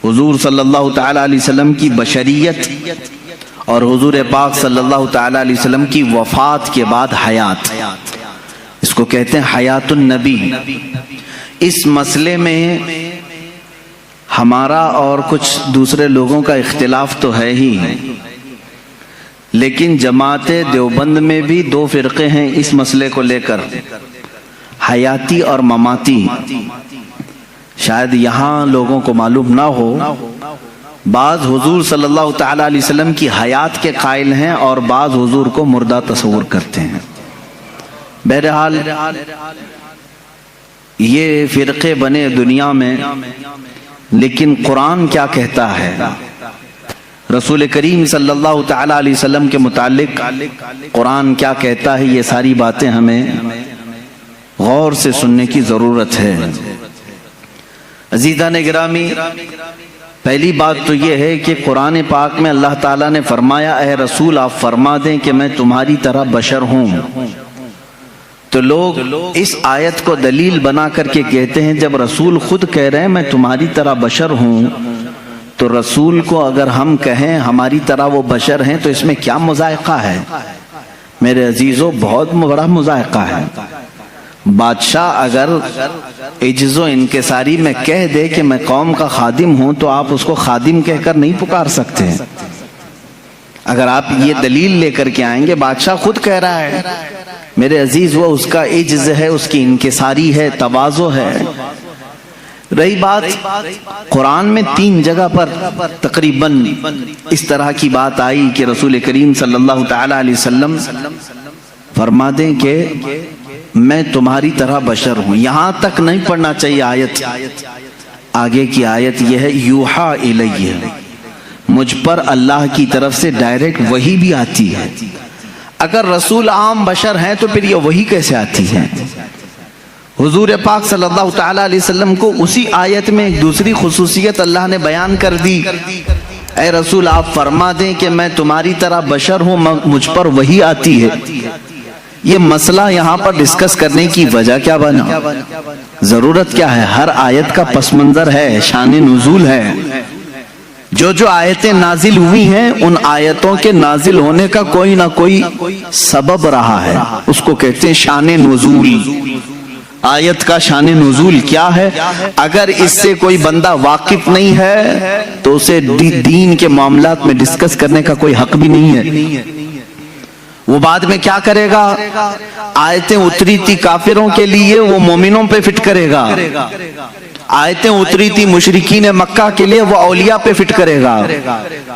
حضور صلی اللہ تعالی علیہ وسلم کی بشریت اور حضور پاک صلی اللہ تعالی علیہ وسلم کی وفات کے بعد حیات، اس کو کہتے ہیں حیات النبی۔ اس مسئلے میں ہمارا اور کچھ دوسرے لوگوں کا اختلاف تو ہے ہی، لیکن جماعت دیوبند میں بھی دو فرقے ہیں اس مسئلے کو لے کر، حیاتی اور مماتی۔ شاید یہاں لوگوں کو معلوم نہ ہو، بعض حضور صلی اللہ تعالی علیہ وسلم کی حیات کے قائل ہیں اور بعض حضور کو مردہ تصور کرتے ہیں۔ بہرحال یہ فرقے بنے دنیا میں، لیکن قرآن کیا کہتا ہے، رسول کریم صلی اللہ تعالی علیہ وسلم کے متعلق قرآن کیا کہتا ہے، یہ ساری باتیں ہمیں غور سے سننے کی ضرورت ہے۔ عزیزان گرامی، پہلی بات تو یہ ہے کہ قرآن پاک میں اللہ تعالیٰ نے فرمایا اے رسول آپ فرما دیں کہ میں تمہاری طرح بشر ہوں۔ تو لوگ اس آیت کو دلیل بنا کر کے کہتے ہیں جب رسول خود کہہ رہے ہیں میں تمہاری طرح بشر ہوں، تو رسول کو اگر ہم کہیں ہماری طرح وہ بشر ہیں تو اس میں کیا مذائقہ ہے؟ میرے عزیزو، بہت بڑا مذائقہ ہے۔ بادشاہ اگر عجز و انکساری میں کہہ دے کہ میں قوم کا خادم ہوں تو آپ اس کو خادم کہہ کر نہیں پکار سکتے۔ اگر آپ یہ دلیل لے کر کے آئیں گے بادشاہ خود کہہ رہا ہے، میرے عزیز وہ اس کا عجز ہے، اس کی انکساری ہے، تواضع ہے۔ رہی بات قرآن میں 3 جگہ پر تقریباً اس طرح کی بات آئی کہ رسول کریم صلی اللہ تعالی علیہ وسلم فرما دیں کہ میں تمہاری طرح بشر ہوں۔ یہاں تک نہیں پڑھنا چاہیے آیت، آگے کی آیت یہ ہے یوحا الیہ، مجھ پر اللہ کی طرف سے ڈائریکٹ وحی بھی آتی ہے۔ اگر رسول عام بشر ہیں تو پھر یہ وحی کیسے آتی ہے؟ حضور پاک صلی اللہ تعالی علیہ وسلم کو اسی آیت میں ایک دوسری خصوصیت اللہ نے بیان کر دی، اے رسول آپ فرما دیں کہ میں تمہاری طرح بشر ہوں، مجھ پر وحی آتی ہے۔ یہ مسئلہ یہاں پر ڈسکس کرنے کی وجہ کیا بنا، ضرورت کیا ہے؟ ہر آیت کا پس منظر ہے، شان نزول ہے۔ جو آیتیں نازل ہوئی ہیں ان آیتوں کے نازل ہونے کا کوئی نہ کوئی سبب رہا ہے، اس کو کہتے ہیں شان نزول۔ آیت کا شان نزول کیا ہے؟ اگر اس سے کوئی بندہ واقف نہیں ہے تو اسے دین کے معاملات میں ڈسکس کرنے کا کوئی حق بھی نہیں ہے۔ وہ بعد میں کیا کرے گا؟ آیتیں اتری تھی کافروں کے لیے، وہ مومنوں پہ فٹ کرے گا۔ آیتیں اتری تھی مشرکین مکہ کے لیے، وہ اولیاء پہ فٹ کرے گا۔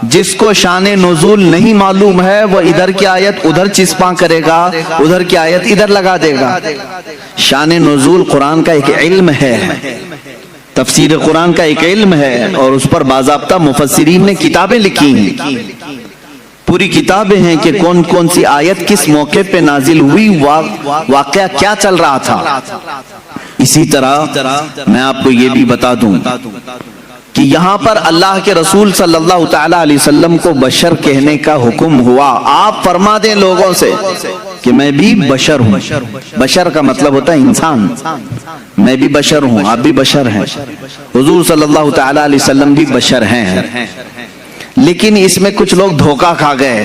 جس کو شان نزول نہیں معلوم ہے وہ ادھر کی آیت ادھر چسپاں کرے گا، ادھر کی آیت ادھر لگا دے گا۔ شان نزول قرآن کا ایک علم ہے، تفسیر قرآن کا ایک علم ہے، اور اس پر باضابطہ مفسرین نے کتابیں لکھی ہیں، پوری کتابیں ہیں کہ کون کون سی آیت کس موقع پہ نازل ہوئی، واقعہ کیا چل رہا تھا۔ اسی طرح میں آپ کو یہ بھی بتا دوں کہ یہاں پر اللہ کے رسول صلی اللہ تعالی علیہ وسلم کو بشر کہنے کا حکم ہوا۔ آپ فرما دیں لوگوں سے کہ میں بھی بشر ہوں۔ بشر کا مطلب ہوتا ہے انسان، میں بھی بشر ہوں، آپ بھی بشر ہیں، حضور صلی اللہ تعالی علیہ وسلم بھی بشر ہیں۔ لیکن اس میں کچھ لوگ دھوکہ کھا گئے،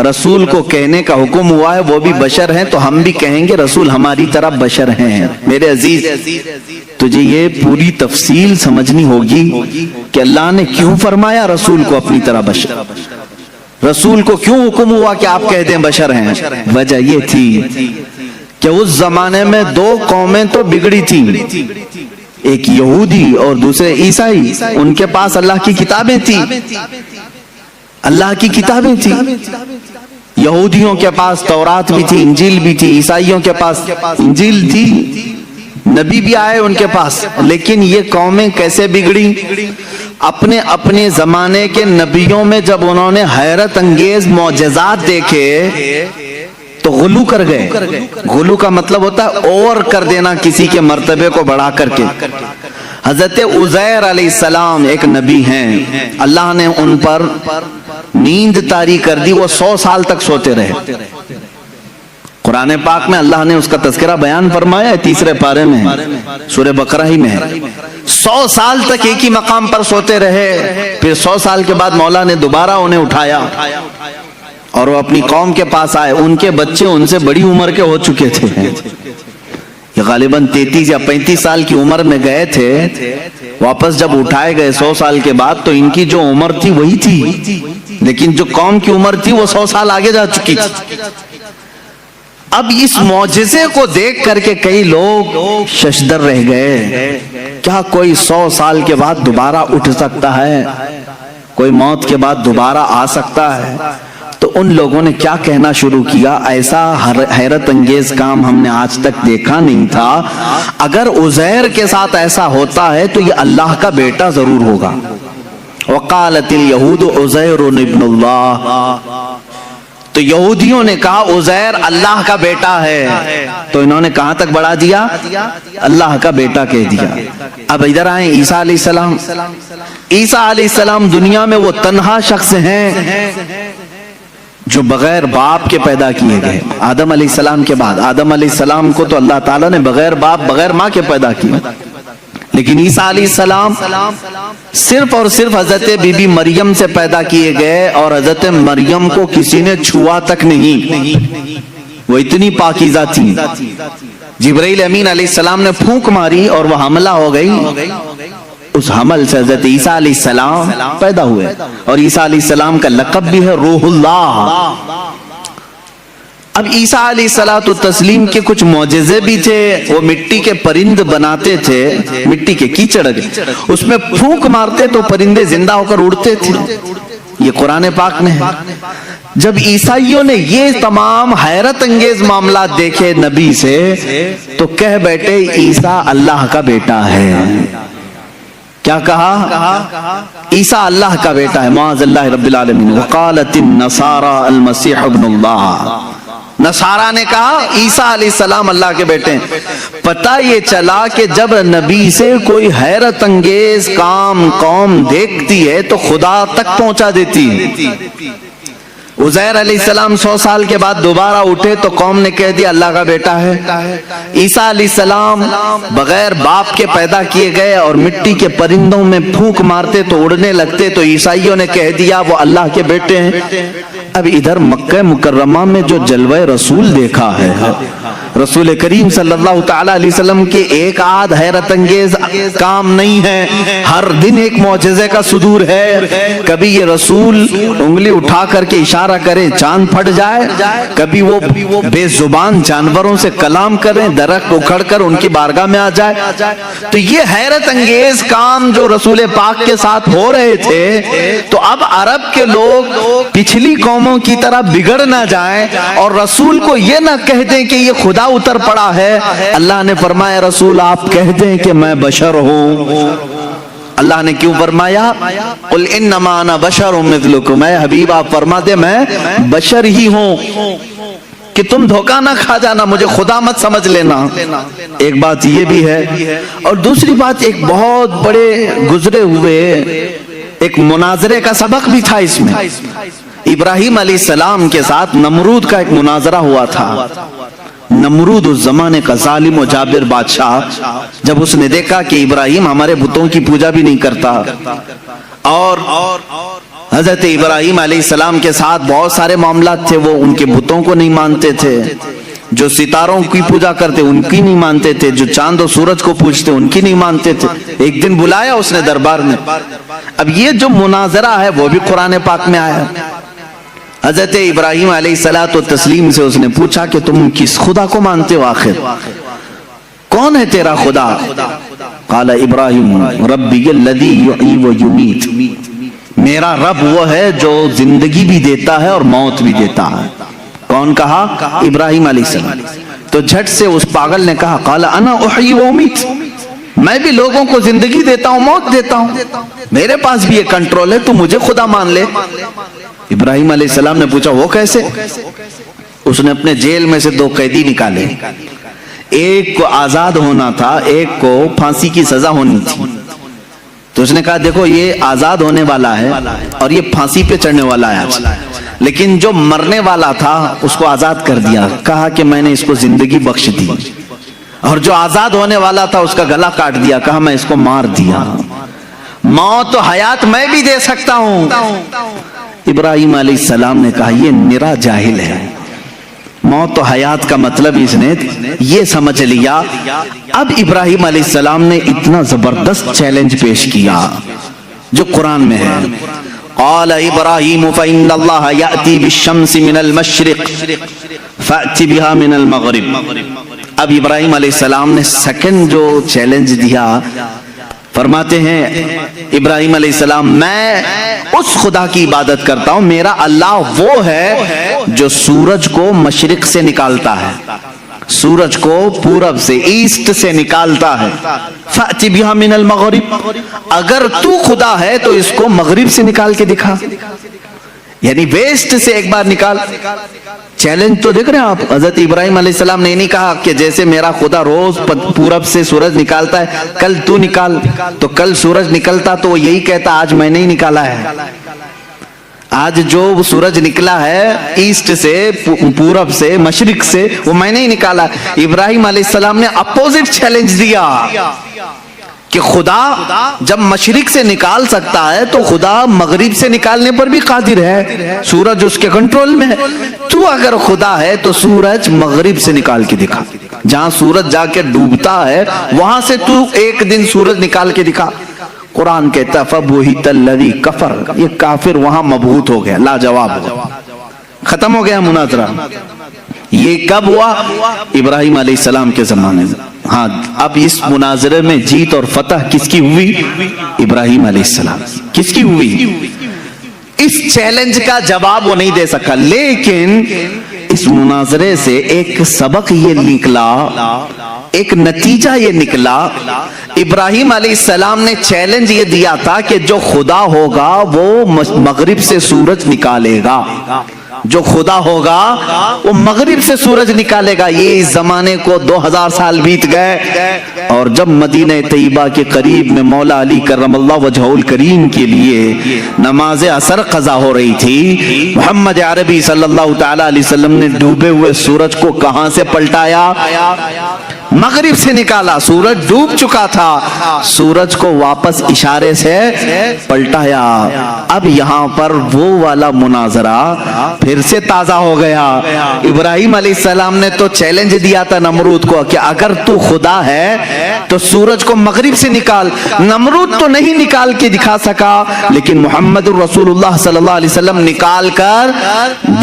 رسول کو کہنے کا حکم ہوا ہے وہ بھی بشر ہیں تو ہم بھی کہیں گے رسول ہماری طرح بشر ہیں۔ میرے عزیز، تجھے یہ پوری تفصیل سمجھنی ہوگی کہ اللہ نے کیوں فرمایا رسول کو اپنی طرح بشر، رسول کو کیوں حکم ہوا کہ آپ کہہ دیں بشر ہیں۔ وجہ یہ تھی کہ اس زمانے میں 2 قومیں تو بگڑی تھیں، ایک یہودی اور دوسرے عیسائی۔ ان کے پاس اللہ کی کتابیں تھی، اللہ کی کتابیں تھی۔ یہودیوں کے پاس تورات بھی تھی، انجیل بھی تھی، عیسائیوں کے پاس انجیل تھی، نبی بھی آئے ان کے پاس۔ لیکن یہ قومیں کیسے بگڑی؟ اپنے اپنے زمانے کے نبیوں میں جب انہوں نے حیرت انگیز معجزات دیکھے تو غلو کر گئے۔ غلو کا مطلب ہوتا ہے اور کر دینا کسی کے مرتبے کو بڑھا کر کے۔ حضرت عزیر علیہ السلام ایک نبی ہیں، اللہ نے ان پر نیند طاری کر دی، وہ 100 سال تک سوتے رہے۔ قرآن پاک میں اللہ نے اس کا تذکرہ بیان فرمایا ہے، تیسرے پارے میں سورہ بقرہ ہی میں 100 سال تک ایک ہی مقام پر سوتے رہے، پھر 100 سال کے بعد مولا نے دوبارہ انہیں اٹھایا اور وہ اپنی قوم کے پاس آئے. ان کے بچے ان سے بڑی عمر کے ہو چکے تھے، یہ غالباً 33 یا 35 سال کی عمر میں گئے تھے. واپس جب اٹھائے گئے 100 سال کے بعد تو ان کی جو عمر تھی وہی تھی، لیکن جو قوم کی عمر تھی وہ 100 سال آگے جا چکی تھی. اب اس معجزے کو دیکھ کر کے کئی لوگ ششدر رہ گئے. کیا کوئی 100 سال کے بعد دوبارہ اٹھ سکتا ہے؟ کوئی موت کے بعد دوبارہ آ سکتا ہے؟ تو ان لوگوں نے کیا کہنا شروع کیا، ایسا حیرت انگیز کام ہم نے آج تک دیکھا نہیں تھا. اگر عزیر کے ساتھ ایسا ہوتا ہے تو یہ اللہ کا بیٹا ضرور ہوگا. وقالت الیہود عزیر ابن اللہ، تو یہودیوں نے کہا عزیر اللہ کا بیٹا ہے، تو انہوں نے کہاں تک بڑھا دیا؟ اللہ کا بیٹا کہہ دیا. اب ادھر آئیں عیسیٰ علیہ السلام. عیسیٰ علیہ السلام دنیا میں وہ تنہا شخص ہیں جو بغیر باپ کے پیدا کیے گئے. آدم علیہ السلام کے بعد، آدم علیہ السلام کو تو اللہ تعالیٰ نے بغیر باپ بغیر ماں کے پیدا کیا، لیکن عیسیٰ علیہ السلام صرف اور صرف حضرت بی بی مریم سے پیدا کیے گئے، اور حضرت مریم کو کسی نے چھوا تک نہیں، وہ اتنی پاکیزہ تھی. جبرائیل امین علیہ السلام نے پھونک ماری اور وہ حملہ ہو گئی. اس حمل سے حضرت عیسیٰ علیہ السلام پیدا ہوئے، اور عیسیٰ علیہ السلام کا لقب بھی ہے روح اللہ. اب عیسیٰ علیہ السلام کے کچھ معجزے بھی تھے. وہ مٹی کے پرند بناتے تھے، مٹی کے کیچڑ اس میں پھونک مارتے تو پرندے زندہ ہو کر اڑتے تھے. یہ قرآن پاک میں ہے. جب عیسائیوں نے یہ تمام حیرت انگیز معاملات دیکھے نبی سے تو کہہ بیٹھے عیسیٰ اللہ کا بیٹا ہے. کیا کہا؟ عیسیٰ اللہ کا بیٹا ہے، معاذ اللہ رب العالمین. وقالت النصارى المسیح ابن اللہ، نصارہ نے کہا عیسیٰ علیہ السلام اللہ کے بیٹے ہیں. پتہ یہ چلا کہ جب نبی سے کوئی حیرت انگیز کام قوم دیکھتی ہے تو خدا تک پہنچا دیتی ہے. عزیر علیہ السلام 100 سال کے بعد دوبارہ اٹھے تو قوم نے کہہ دیا اللہ کا بیٹا ہے. عیسیٰ علیہ السلام بغیر باپ کے پیدا کیے گئے اور مٹی کے پرندوں میں پھونک مارتے تو اڑنے لگتے، تو عیسائیوں نے کہہ دیا وہ اللہ کے بیٹے ہیں. اب ادھر مکہ مکرمہ میں جو جلوہ رسول دیکھا ہے، رسول کریم صلی اللہ تعالیٰ علیہ وسلم کے ایک آدھ حیرت انگیز کام نہیں ہے، ہر دن ایک معجزے کا صدور ہے. کبھی یہ رسول انگلی اٹھا کر کے اشارہ کریں چاند پھٹ جائے، کبھی وہ بے زبان جانوروں سے کلام کریں درخت اکھڑ کر ان کی بارگاہ میں آ جائے. تو یہ حیرت انگیز کام جو رسول پاک کے ساتھ ہو رہے تھے، تو اب عرب کے لوگ پچھلی قوموں کی طرح بگڑ نہ جائیں اور رسول کو یہ نہ کہہ دیں کہ یہ خدا اتر پڑا ہے. اللہ نے فرمایا رسول آپ کہہ دیں کہ میں بشر ہوں. اللہ نے کیوں فرمایا قل انما انا بشر مثلکم، اے حبیب آپ فرما دے میں بشر ہی ہوں، کہ تم دھوکہ نہ کھا جانا، مجھے خدا مت سمجھ لینا. ایک بات یہ بھی ہے، اور دوسری بات ایک بہت بڑے گزرے ہوئے ایک مناظرے کا سبق بھی تھا اس میں. ابراہیم علیہ السلام کے ساتھ نمرود کا ایک مناظرہ ہوا تھا. نمرود اس زمانے کا ظالم و جابر بادشاہ، جب اس نے دیکھا کہ ابراہیم ہمارے بتوں کی پوجا بھی نہیں کرتا، اور حضرت ابراہیم علیہ السلام کے ساتھ بہت سارے معاملات تھے، وہ ان کے بتوں کو نہیں مانتے تھے، جو ستاروں کی پوجا کرتے ان کی نہیں مانتے تھے، جو چاند و سورج کو پوجتے ان کی نہیں مانتے تھے. ایک دن بلایا اس نے دربار میں. اب یہ جو مناظرہ ہے وہ بھی قرآن پاک میں آیا. حضرت ابراہیم علیہ السلام سے اس نے پوچھا کہ تم کس خدا کو مانتے ہو، آخر کون ہے تیرا خدا؟ قال ابراہیم ربی الذی یحیی و یمیت، میرا رب وہ ہے جو زندگی بھی دیتا ہے اور موت بھی دیتا ہے. کون کہا؟ ابراہیم علیہ السلام. تو جھٹ سے اس پاگل نے کہا قال انا احیی و امیت، میں بھی لوگوں کو زندگی دیتا ہوں موت دیتا ہوں، میرے پاس بھی یہ کنٹرول ہے، تو مجھے خدا مان لے. ابراہیم علیہ السلام نے پوچھا وہ کیسے؟ اس نے اپنے جیل میں سے 2 قیدی نکالے، ایک کو آزاد ہونا تھا، ایک کو پھانسی کی سزا ہونی تھی. تو اس نے کہا دیکھو یہ آزاد ہونے والا ہے اور یہ پھانسی پہ چڑھنے والا ہے، لیکن جو مرنے والا تھا اس کو آزاد کر دیا، کہا کہ میں نے اس کو زندگی بخش دی، اور جو آزاد ہونے والا تھا اس کا گلا کاٹ دیا، کہا میں اس کو مار دیا۔ موت و حیات میں بھی دے سکتا ہوں۔ ابراہیم علیہ السلام نے کہا یہ نرا جاہل ہے، موت و حیات کا مطلب اس نے یہ سمجھ لیا۔ اب ابراہیم علیہ السلام نے اتنا زبردست چیلنج پیش کیا جو قرآن میں ہے، قال ابراہیم فإن اللہ یأتی بالشمس من المشرق فأت بها من المغرب۔ اب ابراہیم علیہ السلام نے سیکنڈ جو چیلنج دیا، فرماتے ہیں ابراہیم علیہ السلام میں اس خدا کی عبادت کرتا ہوں، میرا اللہ وہ ہے جو سورج کو مشرق سے نکالتا ہے، سورج کو پورب سے ایسٹ سے نکالتا ہے، فأتی بها من المغرب، اگر تو خدا ہے تو اس کو مغرب سے نکال کے دکھا، یعنی ویسٹ سے ایک بار نکال۔ چیلنج تو دیکھ رہے ہیں آپ، حضرت ابراہیم علیہ السلام نے نہیں کہا کہ جیسے میرا خدا روز پورب سے سورج نکالتا ہے کل تو نکال، تو کل سورج نکلتا تو وہ یہی کہتا آج میں نے ہی نکالا ہے، آج جو سورج نکلا ہے ایسٹ سے پورب سے مشرق سے وہ میں نے ہی نکالا۔ ابراہیم علیہ السلام نے اپوزٹ چیلنج دیا کہ خدا جب مشرق سے نکال سکتا ہے تو خدا مغرب سے نکالنے پر بھی قادر ہے، سورج اس کے کنٹرول میں ہے، تو اگر خدا ہے تو سورج مغرب سے نکال کے دکھا، جہاں سورج جا کے ڈوبتا ہے وہاں سے تو ایک دن سورج نکال کے دکھا۔ قرآن کہتا ہے فَبُهِتَ الَّذِي كَفَرَ، یہ کافر وہاں مبہوت ہو گیا، لاجواب ہو گیا، ختم ہو گیا مناظرہ۔ یہ کب ہوا؟ ابراہیم علیہ السلام کے زمانے میں۔ ہاں اب اس مناظرے میں جیت اور فتح کس کی ہوئی؟ ابراہیم علیہ السلام۔ کس کی ہوئی؟ اس چیلنج کا جواب وہ نہیں دے سکا، لیکن اس مناظرے سے ایک سبق یہ نکلا، ایک نتیجہ یہ نکلا۔ ابراہیم علیہ السلام نے چیلنج یہ دیا تھا کہ جو خدا ہوگا وہ مغرب سے سورج نکالے گا، جو خدا ہوگا وہ مغرب سے سورج نکالے گا۔ یہ اس زمانے کو 2000 سال بیت گئے، اور جب مدینہ طیبہ کے قریب میں مولا علی کرم اللہ وجہہ الکریم کے لیے نماز عصر قضا ہو رہی تھی، محمد عربی صلی اللہ تعالی علیہ وسلم نے ڈوبے ہوئے سورج کو کہاں سے پلٹایا؟ مغرب سے نکالا، سورج ڈوب چکا تھا، سورج کو واپس اشارے سے پلٹایا۔ اب یہاں پر وہ والا مناظرہ پھر سے تازہ ہو گیا۔ ابراہیم علیہ السلام نے تو چیلنج دیا تھا نمرود کو کہ اگر تو خدا ہے تو سورج کو مغرب سے نکال، نمرود تو نہیں نکال کے دکھا سکا، لیکن محمد الرسول اللہ صلی اللہ علیہ وسلم نکال کر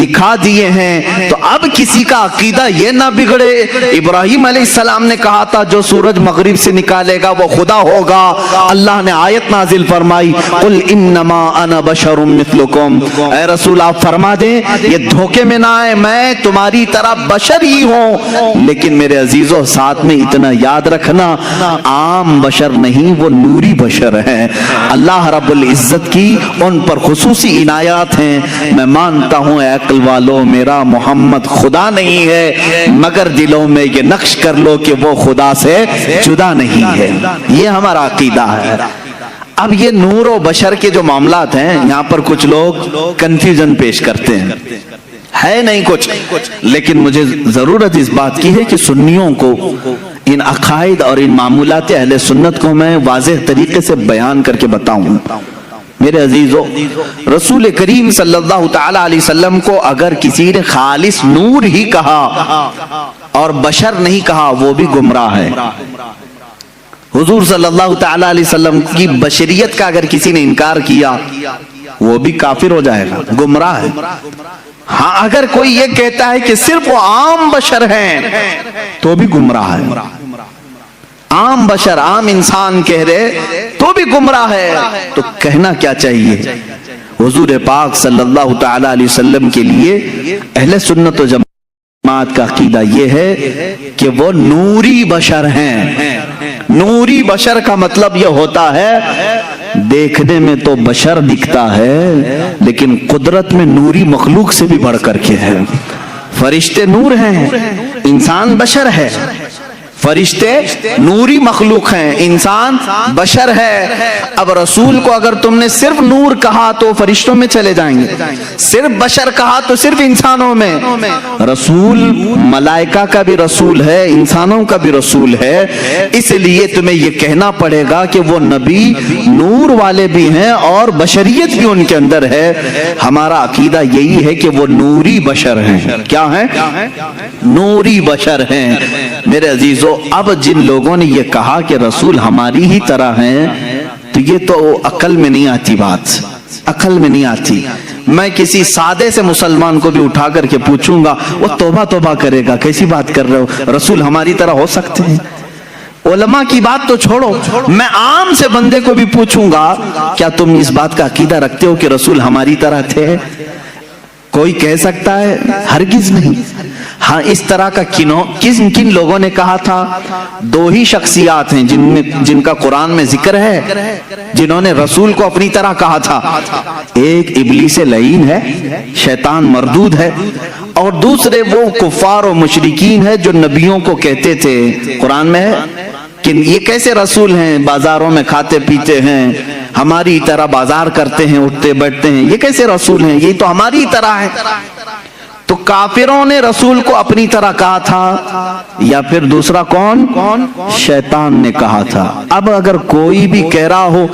دکھا دیے ہیں۔ تو اب کسی کا عقیدہ یہ نہ بگڑے۔ ابراہیم علیہ السلام نے کہا تھا جو سورج مغرب سے نکالے گا وہ خدا ہوگا، اللہ نے آیت نازل فرمائی قل انما انا بشر مثلکم، اے رسول آپ فرما دیں یہ دھوکے میں نہ آئے، میں تمہاری طرح بشر ہی ہوں، لیکن میرے عزیزوں ساتھ میں اتنا یاد رکھنا عام بشر نہیں، وہ نوری بشر ہے۔ اللہ رب العزت کی ان پر خصوصی عنایات ہیں۔ میں مانتا ہوں اے عقل والو میرا محمد خدا نہیں ہے، مگر دلوں میں یہ نقش کر لو کہ وہ خدا سے جدا نہیں ہے، یہ ہمارا عقیدہ ہے۔ اب یہ نور و بشر کے جو معاملات ہیں یہاں پر کچھ لوگ کنفیوژن پیش کرتے ہیں، ہے نہیں کچھ، لیکن مجھے ضرورت اس بات کی ہے کہ سنیوں کو ان عقائد اور ان معمولات اہل سنت کو میں واضح طریقے سے بیان کر کے بتاؤں۔ میرے عزیزو رسول کریم صلی اللہ تعالی علیہ وسلم کو اگر کسی نے خالص نور ہی کہا اور بشر نہیں کہا وہ بھی گمراہ ہے۔ حضور صلی اللہ تعالی علیہ وسلم کی بشریت کا اگر کسی نے انکار کیا وہ بھی کافر ہو جائے گا، گمراہ ہے۔ ہاں اگر کوئی یہ کہتا ہے کہ صرف وہ عام بشر ہیں تو بھی گمراہ ہے، عام بشر عام انسان کہہ رہے تو بھی گمراہ ہے۔ تو کہنا کیا چاہیے؟ حضور پاک صلی اللہ تعالی علیہ وسلم کے لیے اہل سنت و جماعت کا عقیدہ یہ ہے کہ وہ نوری بشر ہیں۔ نوری بشر کا مطلب یہ ہوتا ہے دیکھنے میں تو بشر دکھتا ہے لیکن قدرت میں نوری مخلوق سے بھی بڑھ کر کے ہے۔ فرشتے نور ہیں، انسان بشر ہے، فرشتے نوری مخلوق ہیں، انسان بشر ہے۔ اب رسول کو اگر تم نے صرف نور کہا تو فرشتوں میں چلے جائیں گے، صرف بشر کہا تو صرف انسانوں میں۔ رسول ملائکہ کا بھی رسول ہے، انسانوں کا بھی رسول ہے، اس لیے تمہیں یہ کہنا پڑے گا کہ وہ نبی نور والے بھی ہیں اور بشریت بھی ان کے اندر ہے۔ ہمارا عقیدہ یہی ہے کہ وہ نوری بشر ہیں۔ کیا ہیں؟ نوری بشر ہیں۔ میرے عزیزو، اب جن لوگوں نے یہ کہا کہ رسول ہماری ہی طرح ہیں، تو یہ تو عقل میں نہیں آتی بات، عقل میں نہیں آتی۔ میں کسی سادے سے مسلمان کو بھی اٹھا کر کے پوچھوں گا، وہ توبہ توبہ کرے گا، کیسی بات کر رہے ہو، رسول ہماری طرح ہو سکتے ہیں؟ علماء کی بات تو چھوڑو، میں عام سے بندے کو بھی پوچھوں گا، کیا تم اس بات کا عقیدہ رکھتے ہو کہ رسول ہماری طرح تھے؟ کوئی کہہ سکتا ہے؟ ہرگز نہیں۔ ہاں، اس طرح کا کن لوگوں نے کہا تھا؟ دو ہی شخصیات ہیں جن کا قرآن میں ذکر ہے، جنہوں نے رسول کو اپنی طرح کہا تھا۔ ایک ابلیس لعین ہے، شیطان مردود ہے، اور دوسرے وہ کفار و مشرکین ہے جو نبیوں کو کہتے تھے، قرآن میں ہے کہ یہ کیسے رسول ہیں، بازاروں میں کھاتے پیتے ہیں، ہماری طرح بازار کرتے ہیں، اٹھتے بیٹھتے ہیں، یہ کیسے رسول ہیں، یہ تو ہماری طرح ہے۔ تو کافروں نے رسول کو اپنی طرح کہا تھا، یا پھر دوسرا کون؟ شیطان نے کہا تھا۔ اب اگر کوئی بھی کہہ رہا ہو،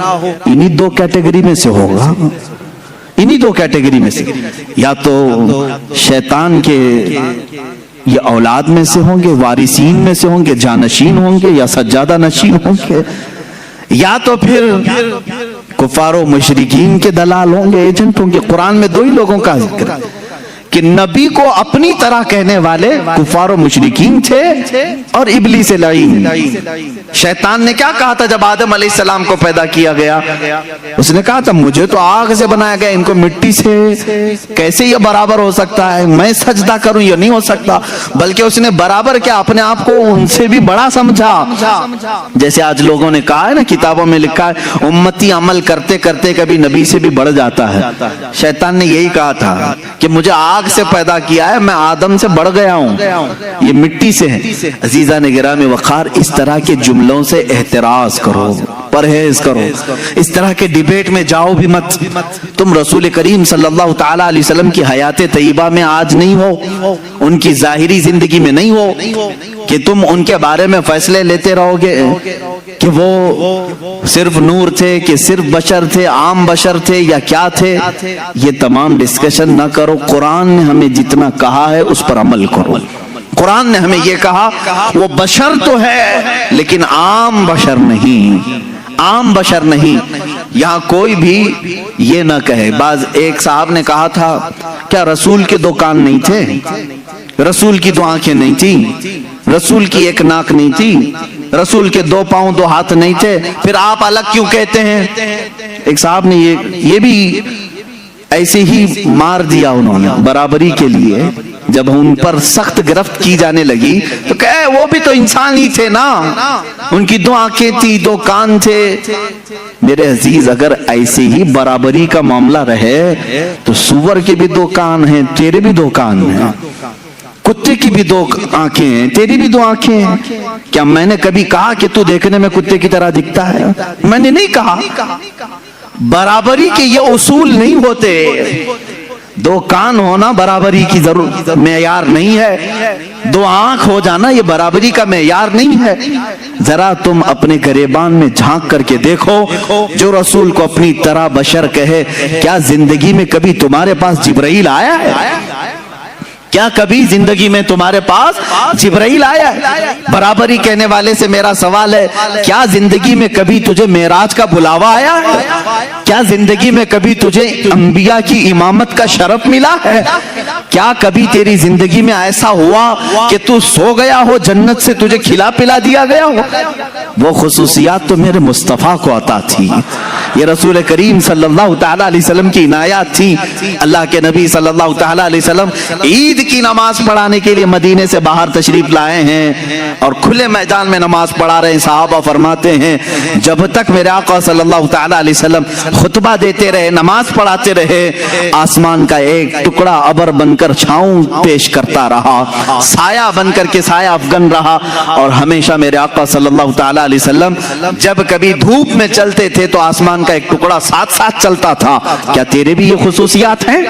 انہی دو کیٹیگری میں سے ہوگا، انہی دو کیٹیگری میں سے، یا تو شیطان کے یہ اولاد میں سے ہوں گے، وارثین میں سے ہوں گے، جانشین ہوں گے، یا سجادہ نشین ہوں گے، یا تو پھر کفار و مشرکین کے دلال ہوں گے، ایجنٹ ہوں گے۔ قرآن میں دو ہی لوگوں کا ذکر ہے کہ نبی کو اپنی طرح کہنے والے کفار و مشرکین تھے اور ابلیس لعین۔ شیطان نے کیا کہا تھا جب آدم علیہ السلام کو پیدا کیا گیا؟ اس نے کہا تھا مجھے تو آگ سے بنایا گیا، ان کو مٹی سے، کیسے یہ برابر ہو سکتا ہے؟ میں سجدہ کروں، یہ نہیں ہو سکتا۔ بلکہ اس نے برابر کیا، اپنے آپ کو ان سے بھی بڑا سمجھا۔ جیسے آج لوگوں نے کہا ہے نا، کتابوں میں لکھا ہے امتی عمل کرتے کرتے کبھی نبی سے بھی بڑھ جاتا ہے۔ شیطان نے یہی کہا تھا کہ مجھے آگ سے پیدا کیا ہے، میں آدم سے بڑھ گیا ہوں، یہ مٹی سے ہے۔ عزیزان گرامی وقار، اس طرح کے جملوں سے احتراز کرو، پرہیز کرو، اس طرح کے ڈیبیٹ میں جاؤ بھی مت۔ تم رسول کریم صلی اللہ تعالی علیہ وسلم کی حیات طیبہ میں آج نہیں ہو، ان کی ظاہری زندگی میں نہیں ہو کہ تم ان کے بارے میں فیصلے لیتے رہو گے کہ وہ صرف نور تھے، کہ صرف بشر تھے، عام بشر تھے، یا کیا تھے۔ یہ تمام ڈسکشن نہ کرو، قرآن نے ہمیں جتنا کہا ہے اس پر عمل کرو۔ قرآن نے ہمیں یہ کہا وہ بشر تو ہے لیکن عام بشر نہیں، عام بشر نہیں۔ یہاں کوئی بھی یہ نہ کہے، ایک صاحب نے کہا تھا کیا رسول کے دو کان نہیں تھے، رسول کی دو آنکھیں نہیں تھی، رسول کی ایک ناک نہیں تھی، رسول کے دو پاؤں دو ہاتھ نہیں تھے، پھر آپ الگ کیوں کہتے ہیں؟ ایک صاحب نے یہ بھی ایسے ہی مار دیا انہوں نے برابری کے لیے۔ جب ان پر سخت گرفت کی جانے لگی تو کہے وہ بھی تو انسان ہی تھے نا، ان کی دو آنکھیں تھی، دو کان تھے۔ میرے عزیز، اگر ایسے ہی برابری کا معاملہ رہے تو سور کے بھی دو کان ہیں، تیرے بھی دو کان ہیں، کتے کی بھی دو آنکھیں ہیں، تیری بھی دو آنکھیں ہیں۔ کیا میں نے کبھی کہا کہ تو دیکھنے میں کتے کی طرح دکھتا ہے؟ میں نے نہیں کہا۔ برابری کے یہ اصول نہیں ہوتے، دو کان ہونا برابری کی ضرورت معیار نہیں ہے، دو آنکھ ہو جانا یہ برابری کا معیار نہیں ہے۔ ذرا تم اپنے گریبان میں جھانک کر کے دیکھو، جو رسول کو اپنی طرح بشر کہے، کیا زندگی میں کبھی تمہارے پاس جبرائیل آیا ہے؟ کیا کبھی زندگی میں تمہارے پاس جبرائیل آیا ہے؟ برابری کہنے والے سے میرا سوال ہے، کیا زندگی میں کبھی تجھے معراج کا بلاوا آیا ہے؟ کیا زندگی میں کبھی تجھے انبیاء کی امامت کا شرف ملا ہے؟ کیا کبھی تیری زندگی میں ایسا ہوا کہ تو سو گیا ہو، جنت سے تجھے کھلا پلا دیا گیا ہو؟ وہ خصوصیات تو میرے مصطفیٰ کو عطا تھی، یہ رسول کریم صلی اللہ تعالیٰ علیہ وسلم کی عنایات تھی۔ اللہ کے نبی صلی اللہ تعالیٰ علیہ وسلم عید عید کی نماز پڑھانے کے لیے مدینے سے باہر تشریف لائے ہیں اور کھلے میدان میں نماز پڑھا رہے ہیں. صحابہ فرماتے ہیں جب تک میرے آقا صلی اللہ تعالی علیہ وسلم خطبہ دیتے رہے, نماز پڑھاتے رہے, آسمان کا ایک ٹکڑا ابر بن کر چھاؤں پیش کرتا رہا, سایہ بن کر کے سایہ افغن رہا. اور ہمیشہ میرے آقا صلی اللہ تعالی علیہ وسلم جب کبھی دھوپ میں چلتے تھے تو آسمان کا ایک ٹکڑا ساتھ ساتھ چلتا تھا. کیا تیرے بھی یہ خصوصیات ہیں؟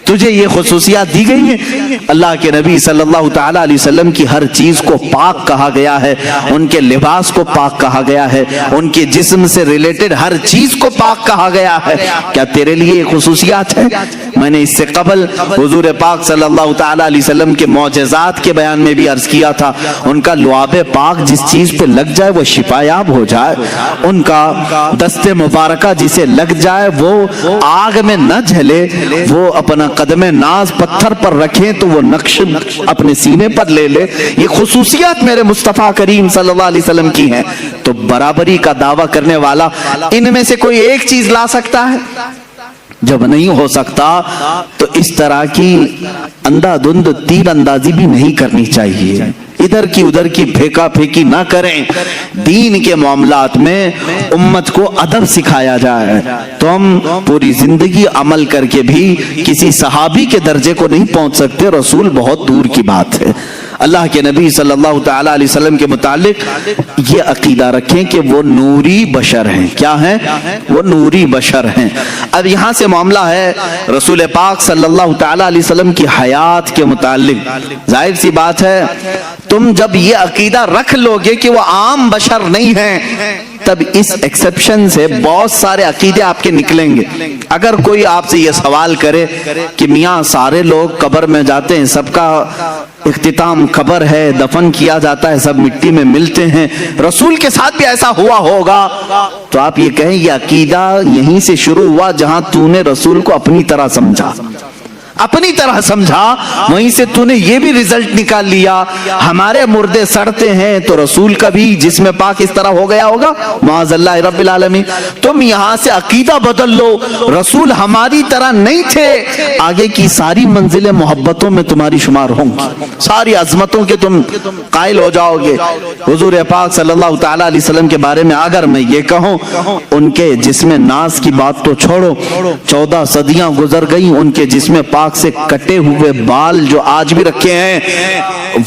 تجھے یہ خصوصیات دی گئی ہیں؟ اللہ کے نبی صلی اللہ تعالی علیہ وسلم کی ہر چیز کو پاک کہا گیا ہے, ان کے لباس کو پاک کہا گیا ہے, ان کے جسم سے ریلیٹڈ ہر چیز کو پاک کہا گیا ہے. کیا تیرے لیے یہ خصوصیات ہیں؟ میں نے اس سے قبل حضور پاک صلی اللہ تعالی علیہ وسلم کے معجزات کے بیان میں بھی عرض کیا تھا, ان کا لعاب پاک جس چیز پہ لگ جائے وہ شفا یاب ہو جائے, ان کا دست مبارکہ جسے لگ جائے وہ آگ میں نہ جھلے, وہ اپنا قدم ناز پتھر پر رکھیں تو وہ نقش اپنے سینے پر لے لے. یہ خصوصیات میرے مصطفیٰ کریم صلی اللہ علیہ وسلم کی ہیں. تو برابری کا دعویٰ کرنے والا ان میں سے کوئی ایک چیز لا سکتا ہے؟ جب نہیں ہو سکتا تو اس طرح کی اندھا دھند تیر اندازی بھی نہیں کرنی چاہیے. ادھر کی ادھر کی پھینکا پھینکی نہ کریں. دین کے معاملات میں امت کو ادب سکھایا جائے. تو ہم پوری زندگی عمل کر کے بھی کسی صحابی کے درجے کو نہیں پہنچ سکتے, رسول بہت دور کی بات ہے. اللہ کے نبی صلی اللہ تعالی علیہ وسلم کے متعلق یہ عقیدہ رکھیں کہ وہ نوری بشر ہیں. کیا ہیں؟ وہ نوری بشر ہیں. اب یہاں سے معاملہ ہے رسول پاک صلی اللہ تعالی علیہ وسلم کی حیات کے متعلق. ظاہر سی بات ہے تم جب یہ عقیدہ رکھ لو گے کہ وہ عام بشر نہیں ہیں, تب اس ایکسپشن سے بہت سارے عقیدے آپ کے نکلیں گے. اگر کوئی آپ سے یہ سوال کرے کہ میاں سارے لوگ قبر میں جاتے ہیں, سب کا اختتام قبر ہے, دفن کیا جاتا ہے, سب مٹی میں ملتے ہیں, رسول کے ساتھ بھی ایسا ہوا ہوگا, تو آپ یہ کہیں یہ عقیدہ یہیں سے شروع ہوا جہاں تو نے رسول کو اپنی طرح سمجھا, اپنی طرح سمجھا, وہیں سے تو نے یہ بھی رزلٹ نکال لیا ہمارے مردے سڑتے ہیں تو رسول کا بھی جسم پاک اس طرح ہو گیا ہوگا, معاذ اللہ رب العالمین. تم یہاں سے عقیدہ بدل لو, رسول ہماری طرح نہیں تھے, آگے کی ساری منزلیں محبتوں میں تمہاری شمار ہوں گی, ساری عظمتوں کے تم قائل ہو جاؤ گے. حضور پاک صلی اللہ تعالی علیہ وسلم کے بارے میں اگر میں یہ کہوں, ان کے جسم ناز کی بات تو چھوڑو, 14 صدیاں گزر گئیں, ان کے جسم پاک سے کٹے ہوئے بال جو آج بھی رکھے ہیں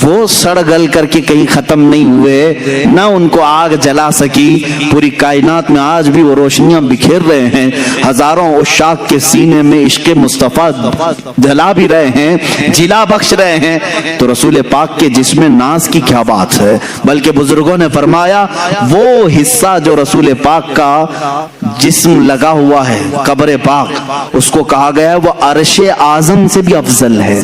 وہ سڑ گل کر کے کہیں ختم نہیں ہوئے, نہ ان کو آگ جلا سکی. پوری کائنات میں آج بھی وہ روشنیاں بکھیر رہے ہیں, ہزاروں عشاق کے سینے میں عشق مصطفیٰ جلا بھی رہے ہیں, جلا بخش رہے ہیں. تو رسول پاک کے جسم ناز کی کیا بات ہے, بلکہ بزرگوں نے فرمایا وہ حصہ جو رسول پاک کا جسم لگا ہوا ہے قبر پاک, اس کو کہا گیا ہے وہ عرش اعظم سے بھی افضل ہے.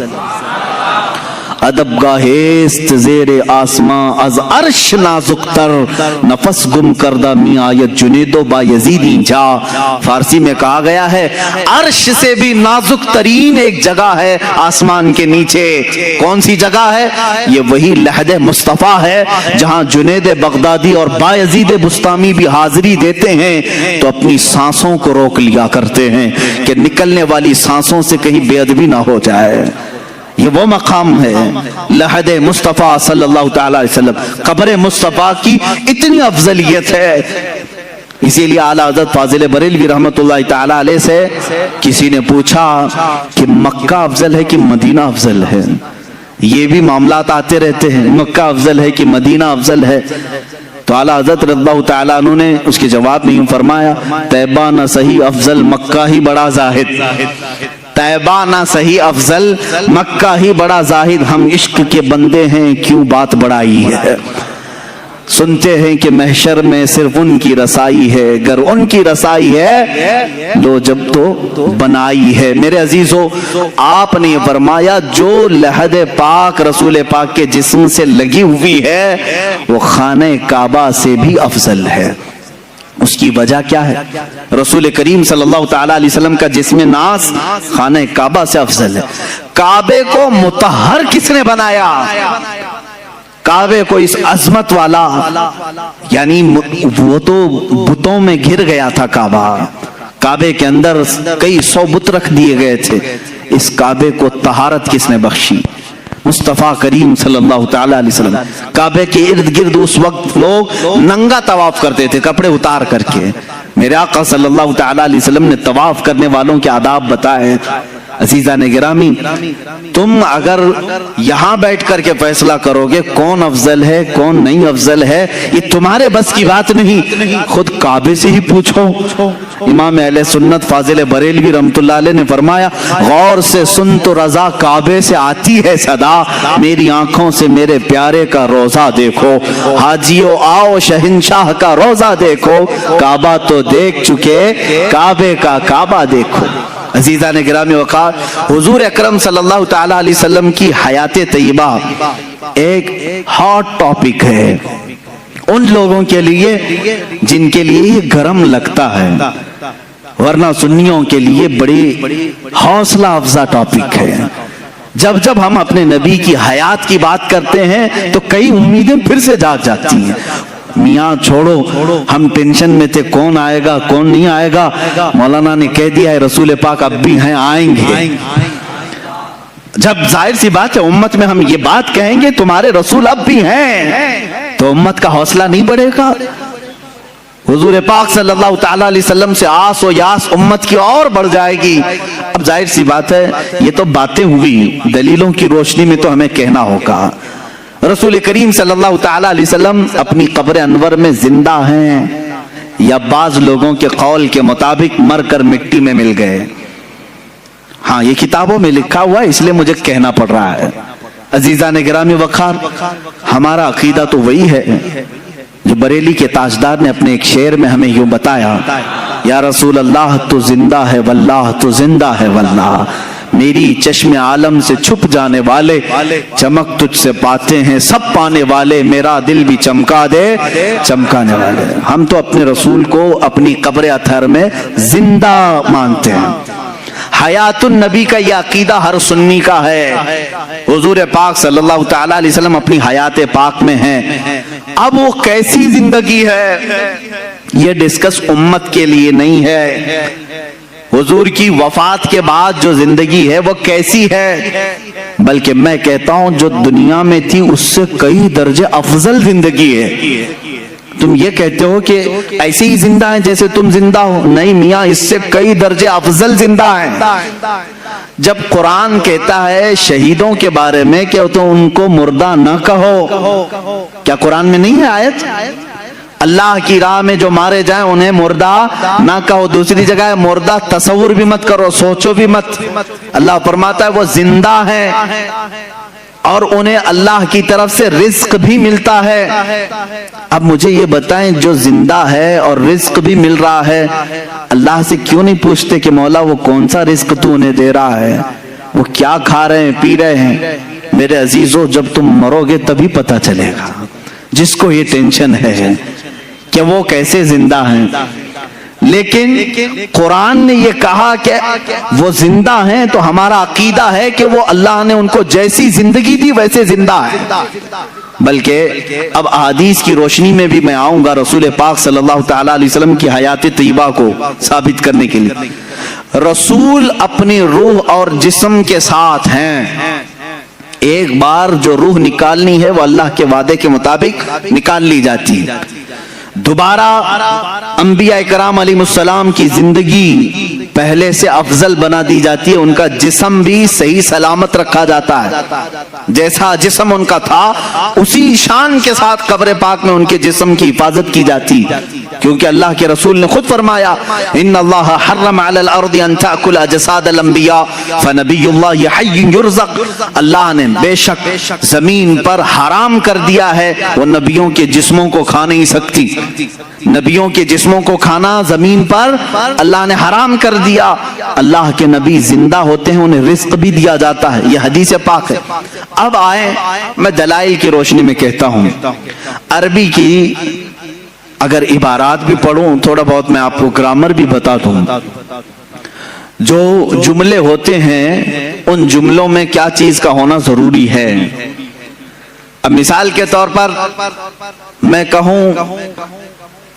ادب گاہست زیر آسماں از عرش نازک تر, نفس گم کردہ می آیت جنید و با یزیدی جا. فارسی میں کہا گیا ہے عرش سے بھی نازک ترین ایک جگہ ہے آسمان کے نیچے. کون سی جگہ ہے؟ یہ وہی لحد مصطفیٰ ہے جہاں جنید بغدادی اور با یزید بستامی بھی حاضری دیتے ہیں تو اپنی سانسوں کو روک لیا کرتے ہیں کہ نکلنے والی سانسوں سے کہیں بے ادبی نہ ہو جائے. یہ وہ مقام ہے لحد مصطفیٰ صلی اللہ تعالی علیہ وسلم, قبر مصطفیٰ کی اتنی افضلیت ہے. اسی لیے اعلیٰ حضرت فاضل بریلوی رحمت اللہ تعالی علیہ سے کسی نے پوچھا کہ مکہ افضل ہے کہ مدینہ افضل ہے. یہ بھی معاملات آتے رہتے ہیں, مکہ افضل ہے کہ مدینہ افضل ہے. تو اعلیٰ حضرت رضی اللہ تعالیٰ عنہ نے اس کے جواب میں یوں فرمایا, طیبہ نہ صحیح افضل مکہ ہی بڑا زاہد. طیبہ نہ صحیح افضل مکہ ہی بڑا زاہد, ہم عشق کے بندے ہیں کیوں بات بڑائی ہے. سنتے ہیں کہ محشر میں صرف ان کی رسائی ہے, گر ان کی رسائی ہے لو جب تو بنائی ہے. میرے عزیزو, آپ نے فرمایا جو لحد پاک رسول پاک کے جسم سے لگی ہوئی ہے وہ خانہ کعبہ سے بھی افضل ہے. اس کی وجہ کیا ہے؟ رسول کریم صلی اللہ تعالی علیہ وسلم کا جسم ناز خانہ کعبہ سے افضل ہے. کعبے کو مطہر کس نے بنایا؟ کعبے کو اس عظمت والا, یعنی وہ تو بتوں میں گھر گیا تھا کعبہ کعبے کے اندر کئی 100 بت رکھ دیے گئے تھے. اس کعبے کو طہارت کس نے بخشی؟ مصطفیٰ کریم صلی اللہ تعالی علیہ وسلم. کعبے کے ارد گرد اس وقت لوگ ننگا طواف کرتے تھے کپڑے اتار کر کے. میرے آقا صلی اللہ تعالی علیہ وسلم نے طواف کرنے والوں کے آداب بتائے. عزیزان گرامی، تم اگر یہاں بیٹھ کر کے فیصلہ کرو گے کون افضل ہے کون نہیں افضل ہے، یہ تمہارے بس کی بات نہیں، خود کعبے سے ہی پوچھو. امام اہل سنت فاضل بریلوی رحمۃ اللہ علیہ نے فرمایا، غور سے سن تو رضا کعبے سے آتی ہے صدا، میری آنکھوں سے میرے پیارے کا روزہ دیکھو. حاجیو آؤ شہنشاہ کا روزہ دیکھو، کعبہ تو دیکھ چکے کعبے کا کعبہ دیکھو. عزیزان گرامی وقار، حضور اکرم صلی اللہ تعالی علیہ وسلم کی حیات طیبہ ایک ہاٹ ٹاپک ہے ان لوگوں کے لیے جن کے لیے یہ گرم لگتا ہے، ورنہ سنیوں کے لیے بڑی حوصلہ افزا ٹاپک ہے. جب جب ہم اپنے نبی کی حیات کی بات کرتے ہیں تو کئی امیدیں پھر سے جاگ جاتی ہیں. میاں چھوڑو، ہم ٹینشن میں تھے کون آئے گا کون نہیں آئے گا، مولانا نے کہہ دیا ہے رسول پاک اب بھی ہیں، آئیں گے. جب ظاہر سی بات ہے امت میں ہم یہ بات کہیں گے تمہارے رسول اب بھی ہیں، تو امت کا حوصلہ نہیں بڑھے گا. حضور پاک صلی اللہ تعالی علیہ وسلم سے آس و یاس امت کی اور بڑھ جائے گی. اب ظاہر سی بات ہے یہ تو باتیں ہوئی، دلیلوں کی روشنی میں تو ہمیں کہنا ہوگا. رسول کریم صلی اللہ تعالی علیہ وسلم اپنی قبر انور میں زندہ ہیں یا بعض لوگوں کے قول کے مطابق مر کر مٹی میں مل گئے؟ ہاں یہ کتابوں میں لکھا ہوا ہے اس لیے مجھے کہنا پڑ رہا ہے. عزیزان گرامی وقار، ہمارا عقیدہ تو وہی ہے جو بریلی کے تاجدار نے اپنے ایک شعر میں ہمیں یوں بتایا، یا رسول اللہ تو زندہ ہے واللہ تو زندہ ہے واللہ، میری چشم عالم سے چھپ جانے والے چمک تجھ سے پاتے ہیں سب پانے والے، میرا دل بھی چمکا دے چمکانے والے. ہم تو اپنے رسول کو اپنی قبر اطہر میں زندہ مانتے ہیں. حیات النبی کا یہ عقیدہ ہر سنی کا ہے. حضور پاک صلی اللہ تعالی علیہ وسلم اپنی حیات پاک میں ہیں. اب وہ کیسی زندگی ہے یہ ڈسکس امت کے لیے نہیں ہے. حضور کی وفات کے بعد جو زندگی ہے وہ کیسی ہے، بلکہ میں کہتا ہوں جو دنیا میں تھی اس سے کئی درجے افضل زندگی ہے. تم یہ کہتے ہو کہ ایسے ہی زندہ ہیں جیسے تم زندہ ہو، نہیں میاں، اس سے کئی درجے افضل زندہ ہیں. جب قرآن کہتا ہے شہیدوں کے بارے میں کہ تو ان کو مردہ نہ کہو، کیا قرآن میں نہیں ہے آیت؟ اللہ کی راہ میں جو مارے جائیں انہیں مردہ نہ کہو. دوسری جگہ ہے مردہ تصور بھی مت کرو، سوچو بھی مت. اللہ فرماتا ہے وہ زندہ ہیں اور انہیں اللہ کی طرف سے رزق بھی ملتا ہے. اب مجھے یہ بتائیں جو زندہ ہے اور رزق بھی مل رہا ہے، اللہ سے کیوں نہیں پوچھتے کہ مولا وہ کون سا رزق تو انہیں دے رہا ہے، وہ کیا کھا رہے ہیں پی رہے ہیں؟ میرے عزیزو جب تم مرو گے تبھی پتہ چلے گا. جس کو یہ ٹینشن ہے کہ وہ کیسے زندہ ہیں، لیکن قرآن نے یہ کہا کہ وہ زندہ ہیں تو ہمارا عقیدہ ہے کہ وہ اللہ نے ان کو جیسی زندگی دی ویسے زندہ ہے. بلکہ اب احادیث کی روشنی میں بھی میں آؤں گا رسول پاک صلی اللہ تعالی علیہ وسلم کی حیات طیبہ کو ثابت کرنے کے لیے. رسول اپنی روح اور جسم کے ساتھ ہیں. ایک بار جو روح نکالنی ہے وہ اللہ کے وعدے کے مطابق نکال لی جاتی ہے. دوبارہ انبیاء کرام علیہ السلام کی زندگی پہلے سے افضل بنا دی جاتی ہے. ان کا جسم بھی صحیح سلامت رکھا جاتا ہے. جیسا جسم ان کا تھا اسی شان کے ساتھ قبر پاک میں ان کے جسم کی حفاظت کی جاتی، کیونکہ اللہ کے رسول نے خود فرمایا ان اللہ حرم علی الارض ان تاکل اجساد الانبیاء فنبی اللہ حی یرزق. اللہ نے بے شک زمین پر حرام کر دیا ہے وہ نبیوں کے جسموں کو کھا نہیں سکتی. نبیوں کے جسموں کو کھانا زمین پر اللہ نے حرام کر دیا. اللہ کے نبی زندہ ہوتے ہیں انہیں رزق بھی دیا جاتا ہے، یہ حدیث پاک ہے. اب آئیں میں دلائل کی روشنی میں کہتا ہوں. عربی کی اگر عبارات بھی پڑھوں تھوڑا بہت میں آپ کو گرامر بھی بتا دوں. جو جملے ہوتے ہیں ان جملوں میں کیا چیز کا ہونا ضروری ہے. اب مثال کے طور پر میں کہوں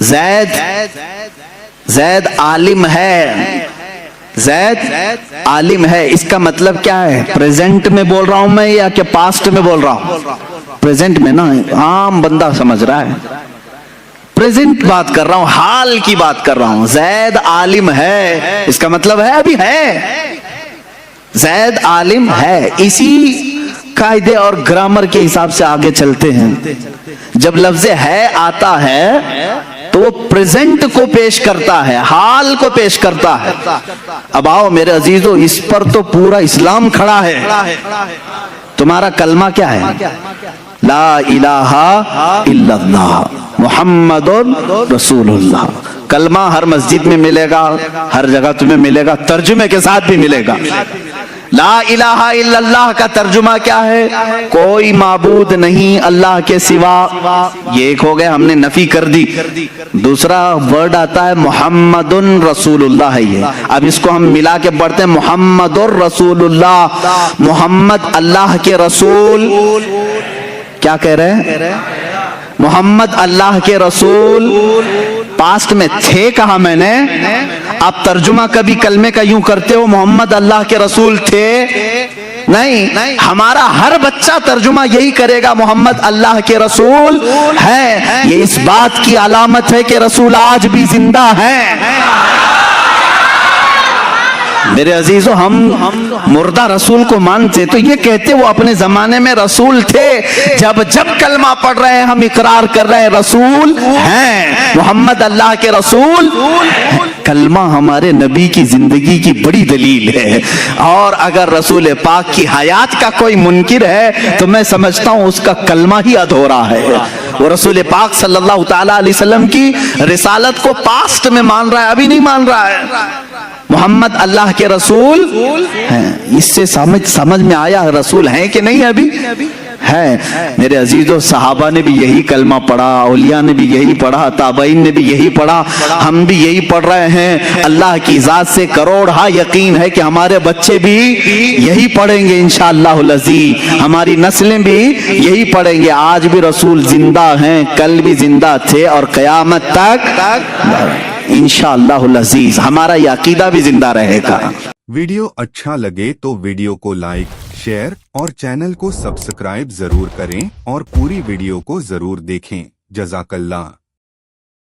زید زید عالم ہے، زید عالم ہے، اس کا مطلب کیا ہے؟ پریزنٹ میں بول رہا ہوں میں یا کہ پاسٹ میں بول رہا ہوں؟ پریزنٹ میں نا، عام بندہ سمجھ رہا ہے، پریزنٹ بات کر رہا ہوں، حال کی بات کر رہا ہوں۔ زید عالم ہے، اس کا مطلب ہے ابھی ہے، زید عالم ہے۔ اسی قاعدے اور گرامر کے حساب سے آگے چلتے ہیں۔ جب لفظ ہے آتا ہے تو وہ پریزنٹ کو پیش کرتا ہے، حال کو پیش کرتا ہے۔ اب آؤ میرے عزیزو، اس پر تو پورا اسلام کھڑا ہے۔ تمہارا کلمہ کیا ہے؟ لا الہ الا اللہ محمد رسول اللہ۔ کلمہ ہر مسجد میں ملے گا، ہر جگہ تمہیں ملے گا، ترجمے کے ساتھ بھی ملے گا۔ لا الہ الا اللہ کا ترجمہ کیا ہے؟ کوئی معبود نہیں اللہ کے سوا۔ یہ ایک ہو گیا، ہم نے نفی کر دی۔ دوسرا ورڈ آتا ہے محمد رسول اللہ ہے، یہ اب اس کو ہم ملا کے پڑھتے ہیں محمد رسول اللہ، محمد اللہ کے رسول۔ کیا کہہ رہے ہیں؟ محمد اللہ کے رسول۔ پاسٹ میں تھے کہا میں نے، آپ ترجمہ کبھی کلمے کا یوں کرتے ہو محمد اللہ کے رسول تھے؟ نہیں، ہمارا ہر بچہ ترجمہ یہی کرے گا محمد اللہ کے رسول ہے۔ یہ اس بات کی علامت ہے کہ رسول آج بھی زندہ ہیں۔ میرے عزیزو، ہم مردہ رسول کو مانتے تو یہ کہتے وہ اپنے زمانے میں رسول تھے۔ جب جب کلمہ پڑھ رہے ہیں ہم اقرار کر رہے ہیں رسول ہیں، محمد اللہ کے رسول۔ کلمہ ہمارے نبی کی زندگی کی بڑی دلیل ہے، اور اگر رسول پاک کی حیات کا کوئی منکر ہے تو میں سمجھتا ہوں اس کا کلمہ ہی ادھورا ہے۔ وہ رسول پاک صلی اللہ تعالی علیہ وسلم کی رسالت کو پاسٹ میں مان رہا ہے، ابھی نہیں مان رہا ہے۔ محمد اللہ کے رسول ہیں، اس سے سمجھ میں آیا رسول ہیں کہ نہیں؟ ابھی ہے۔ میرے عزیزو، صحابہ نے بھی یہی کلمہ پڑھا، اولیاء نے بھی یہی پڑھا، تابعین نے بھی یہی پڑھا، ہم بھی یہی پڑھ رہے ہیں۔ اللہ کی ذات سے کروڑہا یقین ہے کہ ہمارے بچے بھی یہی پڑھیں گے انشاءاللہ العزیز، ہماری نسلیں بھی یہی پڑھیں گے۔ آج بھی رسول زندہ ہیں، کل بھی زندہ تھے، اور قیامت تک انشاءاللہ العزیز ہمارا یہ عقیدہ بھی زندہ رہے گا۔ ویڈیو اچھا لگے تو ویڈیو کو لائک، شیئر اور چینل کو سبسکرائب ضرور کریں، اور پوری ویڈیو کو ضرور دیکھیں۔ جزاک اللہ۔